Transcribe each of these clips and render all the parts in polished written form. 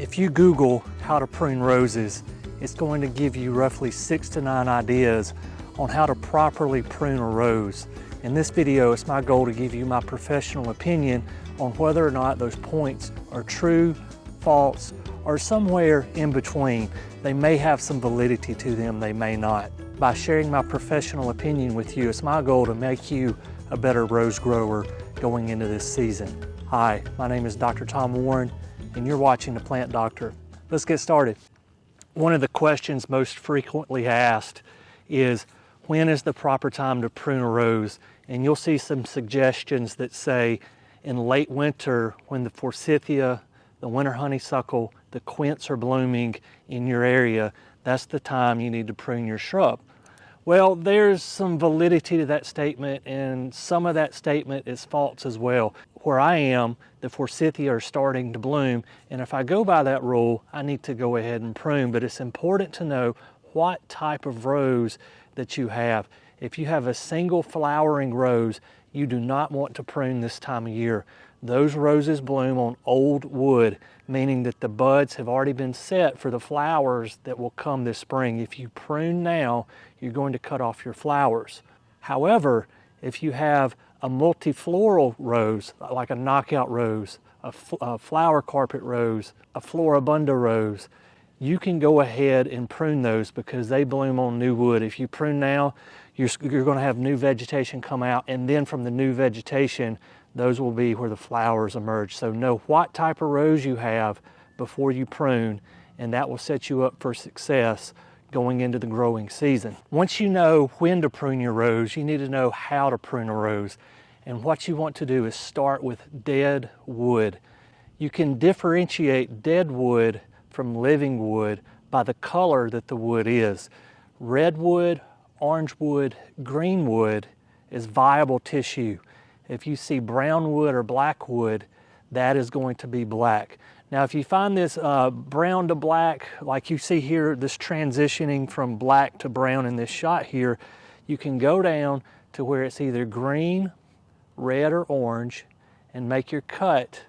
If you Google how to prune roses, it's going to give you roughly 6 to 9 ideas on how to properly prune a rose. In this video, it's my goal to give you my professional opinion on whether or not those points are true, false, or somewhere in between. They may have some validity to them, they may not. By sharing my professional opinion with you, it's my goal to make you a better rose grower going into this season. Hi, my name is Dr. Tom Warren, and you're watching The Plant Doctor. Let's get started. One of the questions most frequently asked is, when is the proper time to prune a rose? And you'll see some suggestions that say in late winter, when the forsythia, the winter honeysuckle, the quince are blooming in your area, that's the time you need to prune your shrub. Well, there's some validity to that statement, and some of that statement is false as well. Where I am, the forsythia are starting to bloom, and if I go by that rule, I need to go ahead and prune. But it's important to know what type of rose that you have. If you have a single flowering rose, you do not want to prune this time of year. Those roses bloom on old wood, meaning that the buds have already been set for the flowers that will come this spring. If you prune now, you're going to cut off your flowers. However, if you have a multifloral rose, like a knockout rose, a flower carpet rose, a floribunda rose, you can go ahead and prune those because they bloom on new wood. If you prune now, you're going to have new vegetation come out, and then from the new vegetation, those will be where the flowers emerge. So know what type of rose you have before you prune, and that will set you up for success going into the growing season. Once you know when to prune your rose, you need to know how to prune a rose. And what you want to do is start with dead wood. You can differentiate dead wood from living wood by the color that the wood is. Red wood, orange wood, green wood is viable tissue. If you see brown wood or black wood, that is going to be black. Now, if you find this brown to black, like you see here, this transitioning from black to brown in this shot here, you can go down to where it's either green, red, or orange, and make your cut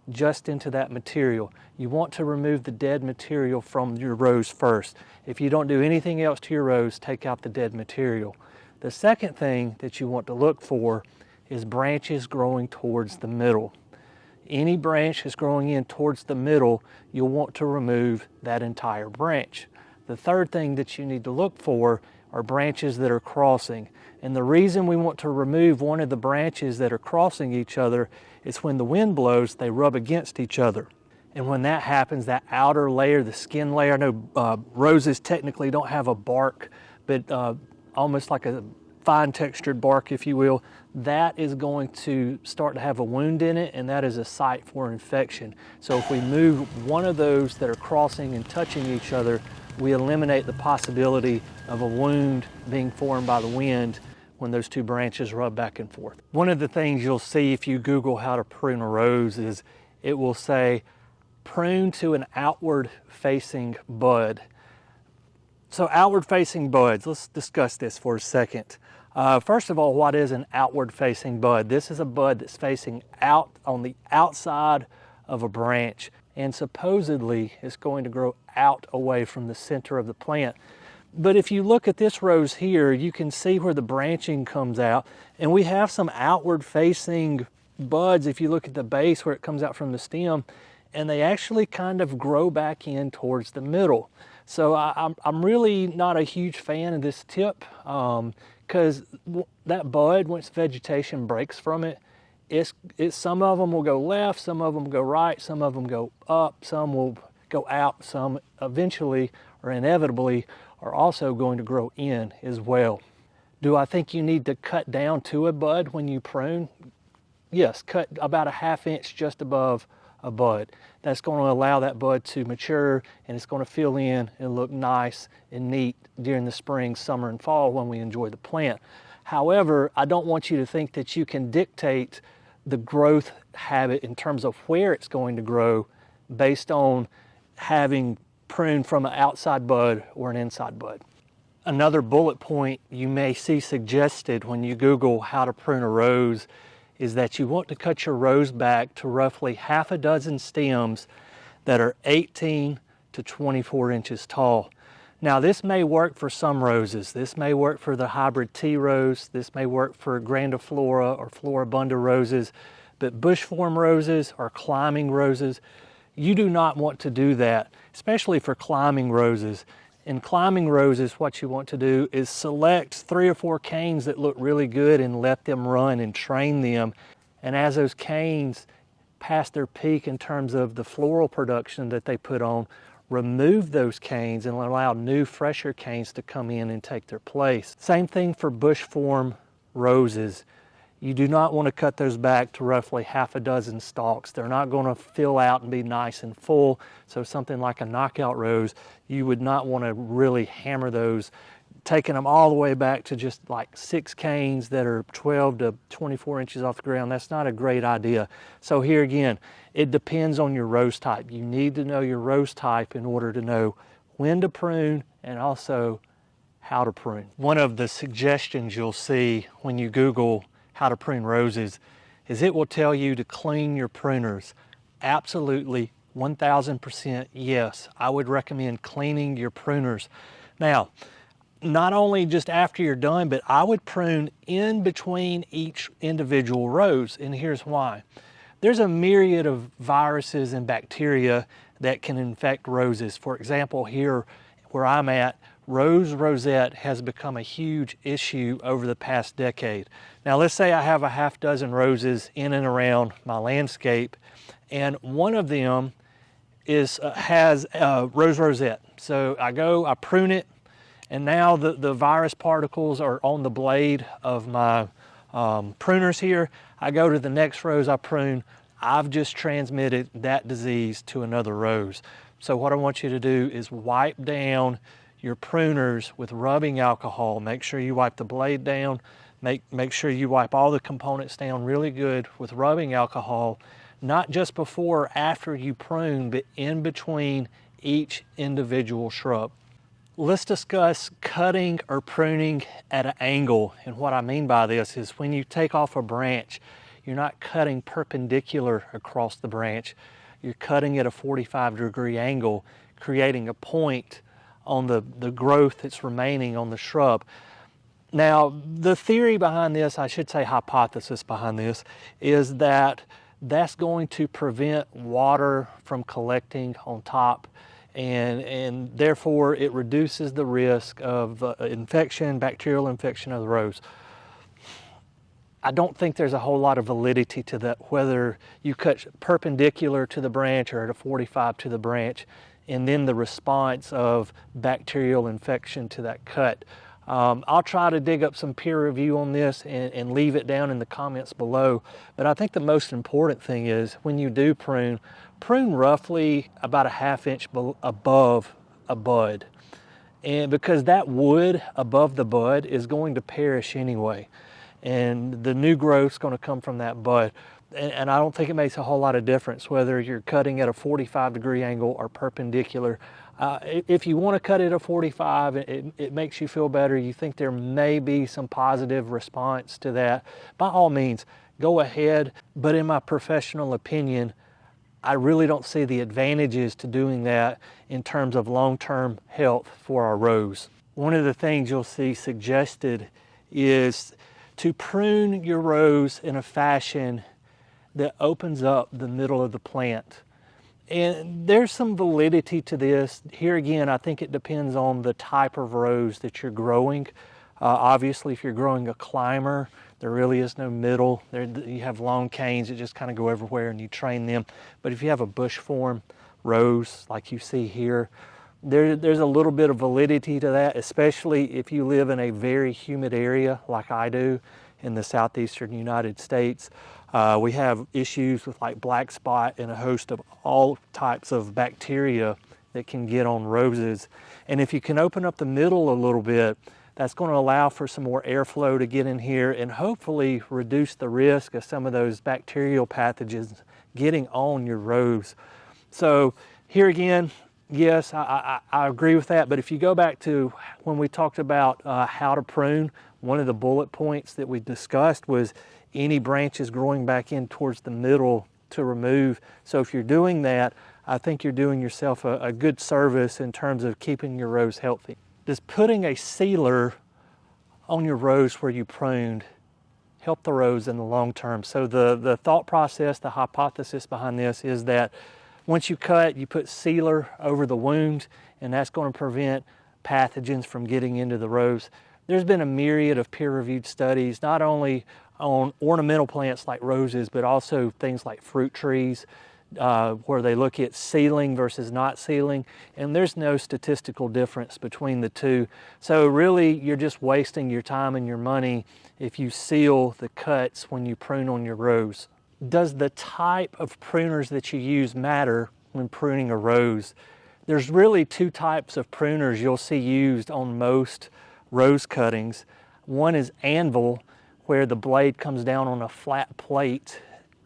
just into that material. You want to remove the dead material from your rose first. If you don't do anything else to your rose, take out the dead material. The second thing that you want to look for is branches growing towards the middle. Any branch that's growing in towards the middle, you'll want to remove that entire branch. The third thing that you need to look for are branches that are crossing. And the reason we want to remove one of the branches that are crossing each other is when the wind blows, they rub against each other. And when that happens, that outer layer, the skin layer, I know roses technically don't have a bark, but almost like a fine textured bark, if you will, that is going to start to have a wound in it, and that is a site for infection. So if we move one of those that are crossing and touching each other, we eliminate the possibility of a wound being formed by the wind when those two branches rub back and forth. One of the things you'll see if you Google how to prune a rose is it will say prune to an outward facing bud. So outward facing buds, let's discuss this for a second. First of all, what is an outward facing bud? This is a bud that's facing out on the outside of a branch, and supposedly it's going to grow out away from the center of the plant. But if you look at this rose here, you can see where the branching comes out, and we have some outward facing buds if you look at the base where it comes out from the stem, and they actually kind of grow back in towards the middle. So I'm really not a huge fan of this tip because that bud, once vegetation breaks from it, some of them will go left, some of them go right, some of them go up, some will go out, some eventually or inevitably are also going to grow in as well. Do I think you need to cut down to a bud when you prune? Yes, cut about a ½ inch just above a bud. That's going to allow that bud to mature, and it's going to fill in and look nice and neat during the spring, summer, and fall when we enjoy the plant. However, I don't want you to think that you can dictate the growth habit in terms of where it's going to grow based on having pruned from an outside bud or an inside bud. Another bullet point you may see suggested when you Google how to prune a rose is that you want to cut your rose back to roughly ½ dozen stems that are 18 to 24 inches tall. Now this may work for some roses. This may work for the hybrid tea rose. This may work for grandiflora or floribunda roses, but bushform roses or climbing roses, you do not want to do that, especially for climbing roses. In climbing roses, what you want to do is select 3 or 4 canes that look really good and let them run and train them. And as those canes pass their peak in terms of the floral production that they put on, remove those canes and allow new, fresher canes to come in and take their place. Same thing for bushform roses. You do not want to cut those back to roughly half a dozen stalks. They're not going to fill out and be nice and full. So something like a knockout rose, you would not want to really hammer those, taking them all the way back to just like 6 canes that are 12 to 24 inches off the ground. That's not a great idea. So here again, it depends on your rose type. You need to know your rose type in order to know when to prune and also how to prune. One of the suggestions you'll see when you Google how to prune roses is it will tell you to clean your pruners. Absolutely, 1000% yes. I would recommend cleaning your pruners. Now, not only just after you're done, but I would prune in between each individual rose, and here's why. There's a myriad of viruses and bacteria that can infect roses. For example, here where I'm at, rose rosette has become a huge issue over the past decade. Now let's say I have a half dozen roses in and around my landscape, and one of them has rose rosette. So I prune it, and now the virus particles are on the blade of my pruners here. I go to the next rose I prune, I've just transmitted that disease to another rose. So what I want you to do is wipe down your pruners with rubbing alcohol. Make sure you wipe the blade down. Make sure you wipe all the components down really good with rubbing alcohol, not just before or after you prune, but in between each individual shrub. Let's discuss cutting or pruning at an angle. And what I mean by this is when you take off a branch, you're not cutting perpendicular across the branch. You're cutting at a 45-degree angle, creating a point on the growth that's remaining on the shrub. Now, the theory behind this, I should say hypothesis behind this, is that that's going to prevent water from collecting on top, and therefore it reduces the risk of infection, bacterial infection of the rose. I don't think there's a whole lot of validity to that, whether you cut perpendicular to the branch or at a 45 to the branch, and then the response of bacterial infection to that cut. I'll try to dig up some peer review on this and leave it down in the comments below. But I think the most important thing is when you do prune roughly about a ½ inch above a bud. And because that wood above the bud is going to perish anyway. And the new growth's going to come from that bud. And I don't think it makes a whole lot of difference whether you're cutting at a 45-degree angle or perpendicular. If you want to cut it at 45, it makes you feel better, you think there may be some positive response to that, by all means, go ahead. But in my professional opinion, I really don't see the advantages to doing that in terms of long-term health for our rose. One of the things you'll see suggested is to prune your rose in a fashion that opens up the middle of the plant. And there's some validity to this. Here again, I think it depends on the type of rose that you're growing. Obviously, if you're growing a climber, there really is no middle. You have long canes that just kind of go everywhere and you train them. But if you have a bush form rose like you see here, there's a little bit of validity to that, especially if you live in a very humid area like I do in the southeastern United States. We have issues with like black spot and a host of all types of bacteria that can get on roses. And if you can open up the middle a little bit, that's going to allow for some more airflow to get in here and hopefully reduce the risk of some of those bacterial pathogens getting on your rose. So here again, yes, I agree with that. But if you go back to when we talked about how to prune, one of the bullet points that we discussed was any branches growing back in towards the middle to remove. So if you're doing that, I think you're doing yourself a good service in terms of keeping your rose healthy. Does putting a sealer on your rose where you pruned help the rose in the long term? So the thought process, the hypothesis behind this is that once you cut, you put sealer over the wound, and that's going to prevent pathogens from getting into the rose. There's been a myriad of peer-reviewed studies, not only on ornamental plants like roses, but also things like fruit trees, where they look at sealing versus not sealing, and there's no statistical difference between the two. So really, you're just wasting your time and your money if you seal the cuts when you prune on your rose. Does the type of pruners that you use matter when pruning a rose? There's really two types of pruners you'll see used on most rose cuttings. One is anvil, where the blade comes down on a flat plate,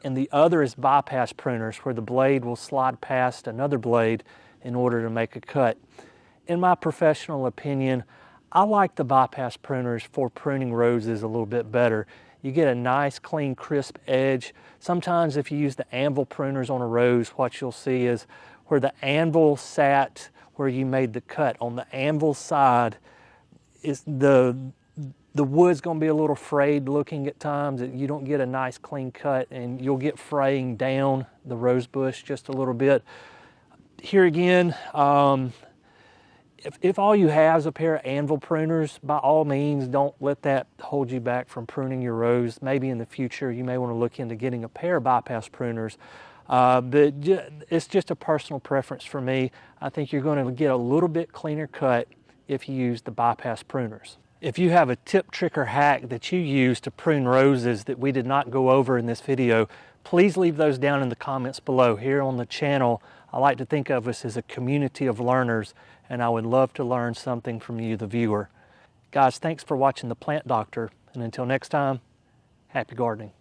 and the other is bypass pruners, where the blade will slide past another blade in order to make a cut. In my professional opinion, I like the bypass pruners for pruning roses a little bit better. You get a nice, clean, crisp edge. Sometimes if you use the anvil pruners on a rose, what you'll see is where the anvil sat, where you made the cut, on the anvil side, is the wood's going to be a little frayed looking at times. You don't get a nice clean cut, and you'll get fraying down the rose bush just a little bit. Here again, if all you have is a pair of anvil pruners, by all means, don't let that hold you back from pruning your rose. Maybe in the future you may want to look into getting a pair of bypass pruners. But it's just a personal preference for me. I think you're going to get a little bit cleaner cut if you use the bypass pruners. If you have a tip, trick, or hack that you use to prune roses that we did not go over in this video, please leave those down in the comments below. Here on the channel, I like to think of us as a community of learners, and I would love to learn something from you, the viewer. Guys, thanks for watching The Plant Doctor, and until next time, happy gardening.